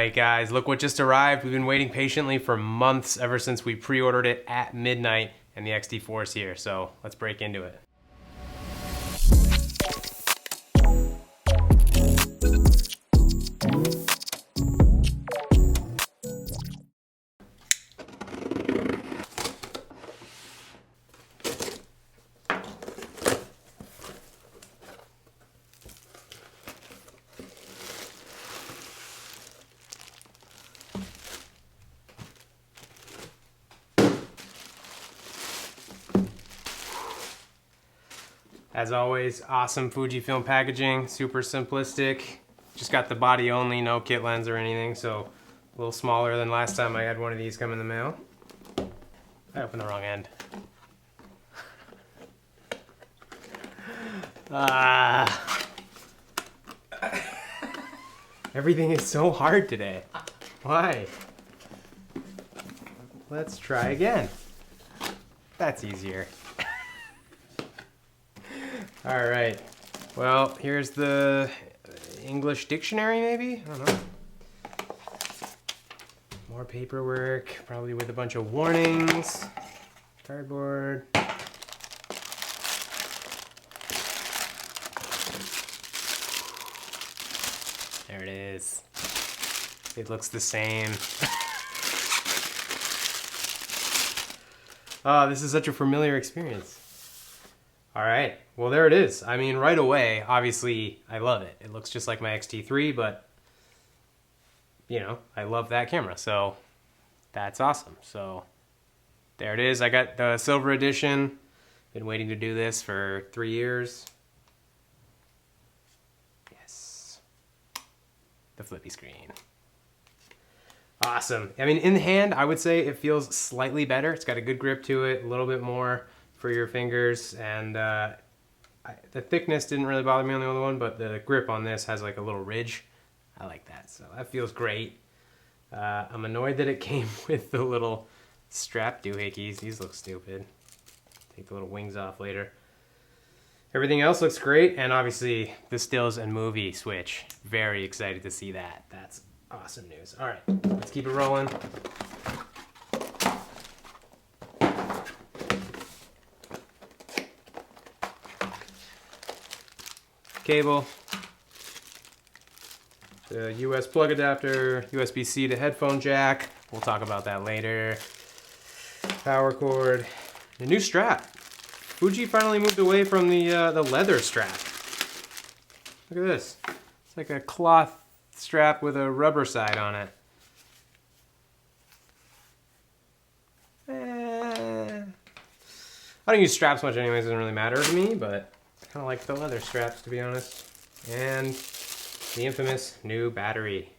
Alright guys, look what just arrived. We've been waiting patiently for months ever since we pre-ordered it at midnight, and the XT-4 is here, so let's break into it. As always, awesome Fujifilm packaging, super simplistic. Just got the body only, no kit lens or anything, so a little smaller than last time I had one of these come in the mail. I opened the wrong end. Everything is so hard today. Why? Let's try again. That's easier. All right, well, here's the English dictionary, maybe? I don't know. More paperwork, probably with a bunch of warnings. Cardboard. There it is. It looks the same. Oh, this is such a familiar experience. All right, well there it is. I mean, right away, obviously, I love it. It looks just like my XT3, but, you know, I love that camera, so that's awesome. So there it is. I got the silver edition. Been waiting to do this for 3 years. Yes. The flippy screen. Awesome. I mean, in the hand, I would say it feels slightly better. It's got a good grip to it, a little bit more for your fingers, and the thickness didn't really bother me on the other one, but the grip on this has like a little ridge. I like that, so that feels great. I'm annoyed that it came with the little strap doohickeys. These look stupid. Take the little wings off later. Everything else looks great, and obviously the stills and movie switch. Very excited to see that. That's awesome news. All right, let's keep it rolling. Cable, the US plug adapter, USB-C to headphone jack. We'll talk about that later. Power cord, the new strap. Fuji finally moved away from the leather strap. Look at this. It's like a cloth strap with a rubber side on it. I don't use straps much anyways, it doesn't really matter to me, but I kind of like the leather straps, to be honest. And the infamous new battery.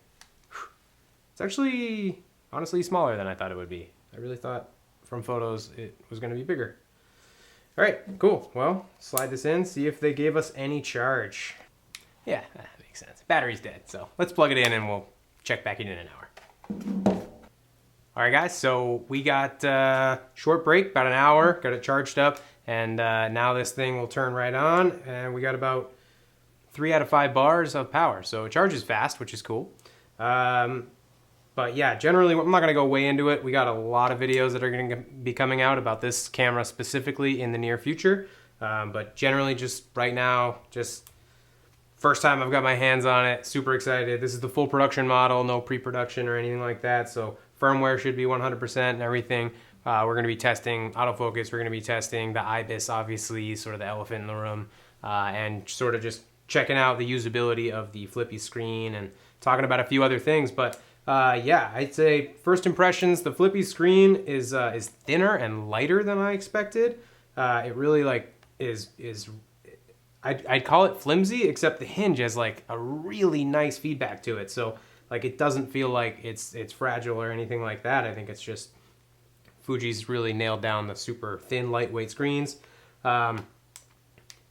It's actually, honestly, smaller than I thought it would be. I really thought from photos it was going to be bigger. All right, cool. Well, slide this in, see if they gave us any charge. Yeah, that makes sense. Battery's dead, so let's plug it in and we'll check back in an hour. All right, guys, so we got a short break, about an hour, got it charged up, and now this thing will turn right on, and we got about 3 out of 5 bars of power, so it charges fast, which is cool. But yeah, generally, I'm not gonna go way into it. We got a lot of videos that are gonna be coming out about this camera specifically in the near future, but generally just right now, just first time I've got my hands on it, super excited. This is the full production model, no pre-production or anything like that, so firmware should be 100% and everything. We're going to be testing autofocus, we're going to be testing the IBIS, obviously, sort of the elephant in the room, and sort of just checking out the usability of the flippy screen and talking about a few other things. But yeah, I'd say first impressions, the flippy screen is thinner and lighter than I expected. It really like is I'd call it flimsy, except the hinge has like a really nice feedback to it. So like it doesn't feel like it's fragile or anything like that. I think it's just Fuji's really nailed down the super thin, lightweight screens.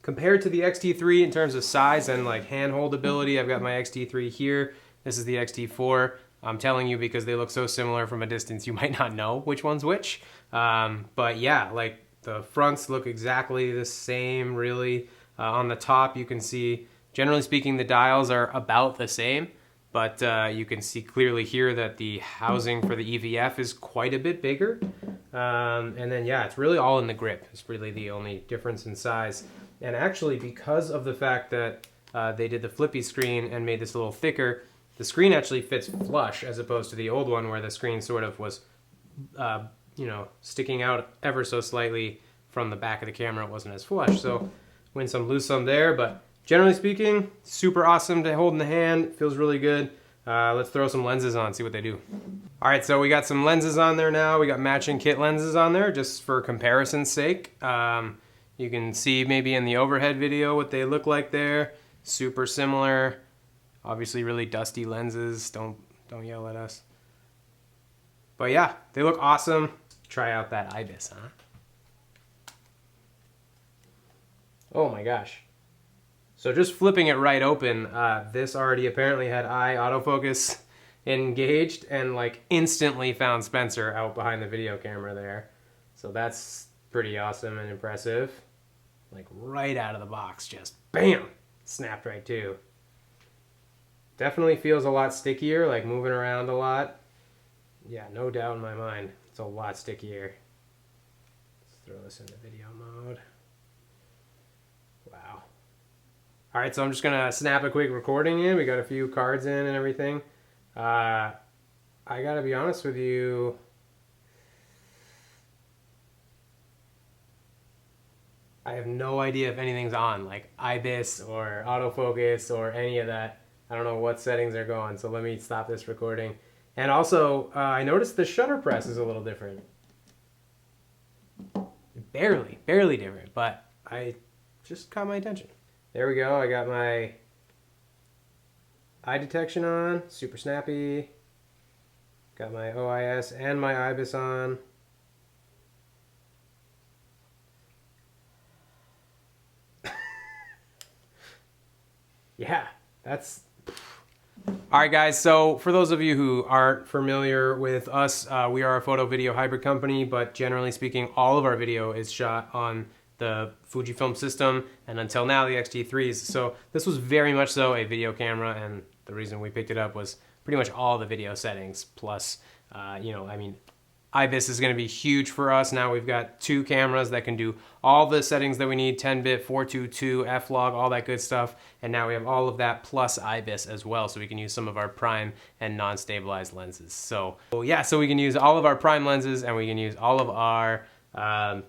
Compared to the XT3 in terms of size and like handhold ability, I've got my XT3 here. This is the XT4. I'm telling you because they look so similar from a distance, you might not know which one's which. But yeah, like the fronts look exactly the same, really. On the top, you can see, generally speaking, the dials are about the same. but you can see clearly here that the housing for the EVF is quite a bit bigger. And then yeah, it's really all in the grip. It's really the only difference in size. And actually, because of the fact that they did the flippy screen and made this a little thicker, the screen actually fits flush as opposed to the old one where the screen sort of was, you know, sticking out ever so slightly from the back of the camera. It wasn't as flush. So win some, lose some there. But generally speaking, super awesome to hold in the hand. Feels really good. Let's throw some lenses on, see what they do. All right, so we got some lenses on there now. We got matching kit lenses on there just for comparison's sake. You can see maybe in the overhead video what they look like there. Super similar. Obviously really dusty lenses. Don't yell at us. But yeah, they look awesome. Try out that IBIS, huh? Oh my gosh. So just flipping it right open, this already apparently had eye autofocus engaged and like instantly found Spencer out behind the video camera there. So that's pretty awesome and impressive. Like right out of the box, just bam, snapped right to. Definitely feels a lot stickier, like moving around a lot. Yeah, no doubt in my mind, it's a lot stickier. Let's throw this into video mode. Wow. All right, so I'm just gonna snap a quick recording in. We got a few cards in and everything. I gotta be honest with you. I have no idea if anything's on, like IBIS or autofocus or any of that. I don't know what settings are going, so let me stop this recording. And also, I noticed the shutter press is a little different. Barely different, but I just caught my attention. There we go, I got my eye detection on, super snappy. Got my OIS and my IBIS on. Yeah, that's... All right, guys, so for those of you who aren't familiar with us, we are a photo video hybrid company, but generally speaking, all of our video is shot on the Fujifilm system, and until now, the XT3s. So this was very much so a video camera, and the reason we picked it up was pretty much all the video settings, plus, you know, I mean, IBIS is going to be huge for us. Now we've got two cameras that can do all the settings that we need, 10-bit, 422, F-Log, all that good stuff. And now we have all of that plus IBIS as well, so we can use some of our prime and non-stabilized lenses. So yeah, so we can use all of our prime lenses and we can use all of our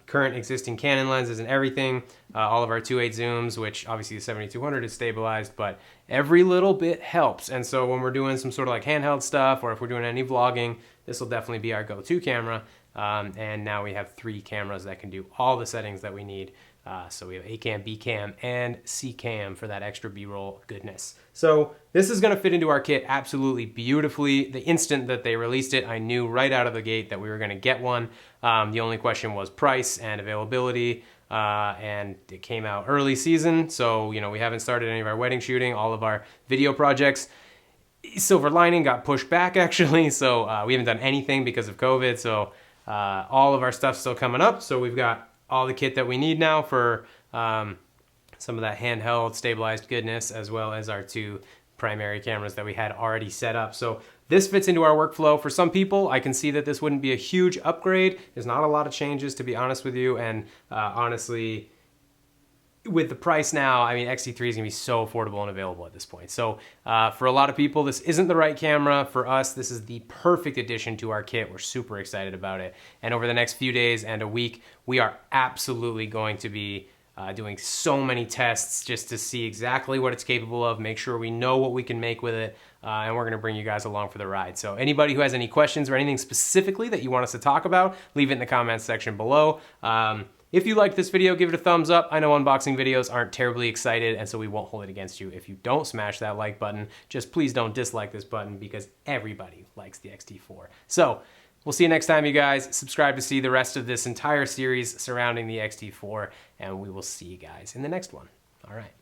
current existing Canon lenses and everything, all of our 2.8 zooms, which obviously the 7200 is stabilized, but every little bit helps. And so when we're doing some sort of like handheld stuff, or if we're doing any vlogging, this will definitely be our go-to camera. And now we have 3 cameras that can do all the settings that we need. So we have A cam, B cam, and C cam for that extra B-roll goodness. So this is gonna fit into our kit absolutely beautifully. The instant that they released it, I knew right out of the gate that we were gonna get one. The only question was price and availability. And it came out early season. So, you know, we haven't started any of our wedding shooting, all of our video projects. Silver lining got pushed back actually. So we haven't done anything because of COVID. So all of our stuff's still coming up. So we've got all the kit that we need now for some of that handheld stabilized goodness, as well as our 2 primary cameras that we had already set up. So this fits into our workflow. For some people, I can see that this wouldn't be a huge upgrade. There's not a lot of changes, to be honest with you. And honestly, with the price now, I mean, XT3 is gonna be so affordable and available at this point. So for a lot of people, this isn't the right camera. For us, this is the perfect addition to our kit. We're super excited about it. And over the next few days and a week, we are absolutely going to be doing so many tests just to see exactly what it's capable of, make sure we know what we can make with it, and we're gonna bring you guys along for the ride. So anybody who has any questions or anything specifically that you want us to talk about, leave it in the comments section below. If you liked this video, give it a thumbs up. I know unboxing videos aren't terribly excited, and so we won't hold it against you if you don't smash that like button. Just please don't dislike this button, because everybody likes the XT4. So we'll see you next time, you guys. Subscribe to see the rest of this entire series surrounding the XT4, and we will see you guys in the next one. All right.